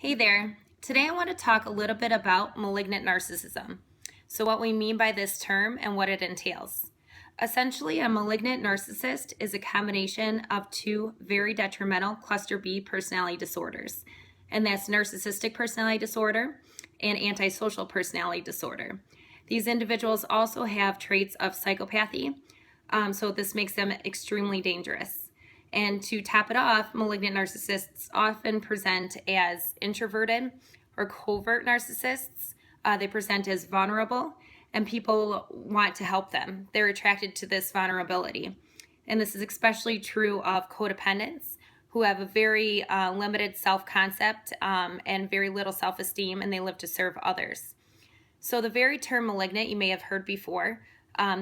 Hey there. Today I want to talk a little bit about malignant narcissism. So what we mean by this term and what it entails. Essentially, a malignant narcissist is a combination of two very detrimental cluster B personality disorders, and that's narcissistic personality disorder and antisocial personality disorder. These individuals also have traits of psychopathy, so this makes them extremely dangerous. And to top it off, malignant narcissists often present as introverted or covert narcissists. They present as vulnerable, and people want to help them. They're attracted to this vulnerability. And this is especially true of codependents who have a very limited self-concept and very little self-esteem, and they live to serve others. So the very term malignant you may have heard before.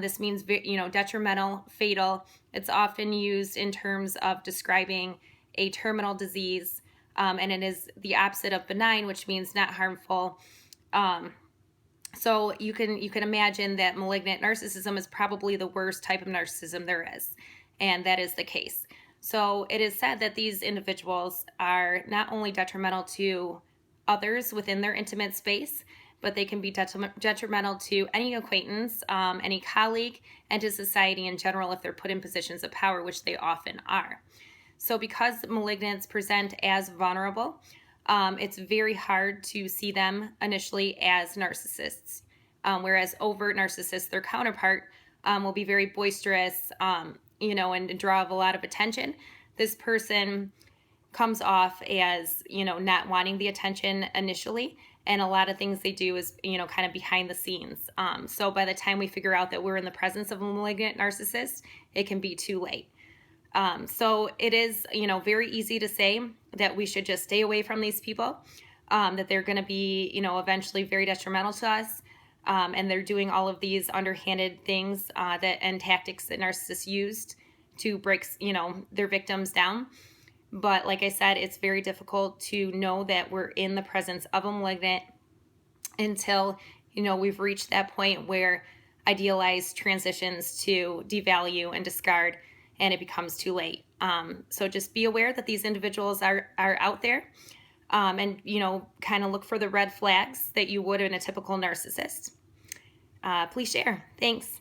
This means, detrimental, fatal. It's often used in terms of describing a terminal disease, and it is the opposite of benign, which means not harmful. So you can imagine that malignant narcissism is probably the worst type of narcissism there is, and that is the case. So it is said that these individuals are not only detrimental to others within their intimate space, but they can be detrimental to any acquaintance, any colleague, and to society in general if they're put in positions of power, which they often are. So because malignants present as vulnerable, it's very hard to see them initially as narcissists, whereas overt narcissists, their counterpart, will be very boisterous, and draw a lot of attention. This person comes off as, not wanting the attention initially, and a lot of things they do is, kind of behind the scenes. So by the time we figure out that we're in the presence of a malignant narcissist, it can be too late. So it is, very easy to say that we should just stay away from these people, that they're going to be, eventually very detrimental to us. And they're doing all of these underhanded things and tactics that narcissists used to break, their victims down. But like I said, it's very difficult to know that we're in the presence of a malignant until, we've reached that point where idealized transitions to devalue and discard, and it becomes too late. So just be aware that these individuals are out there, and, kind of look for the red flags that you would in a typical narcissist. Please share. Thanks.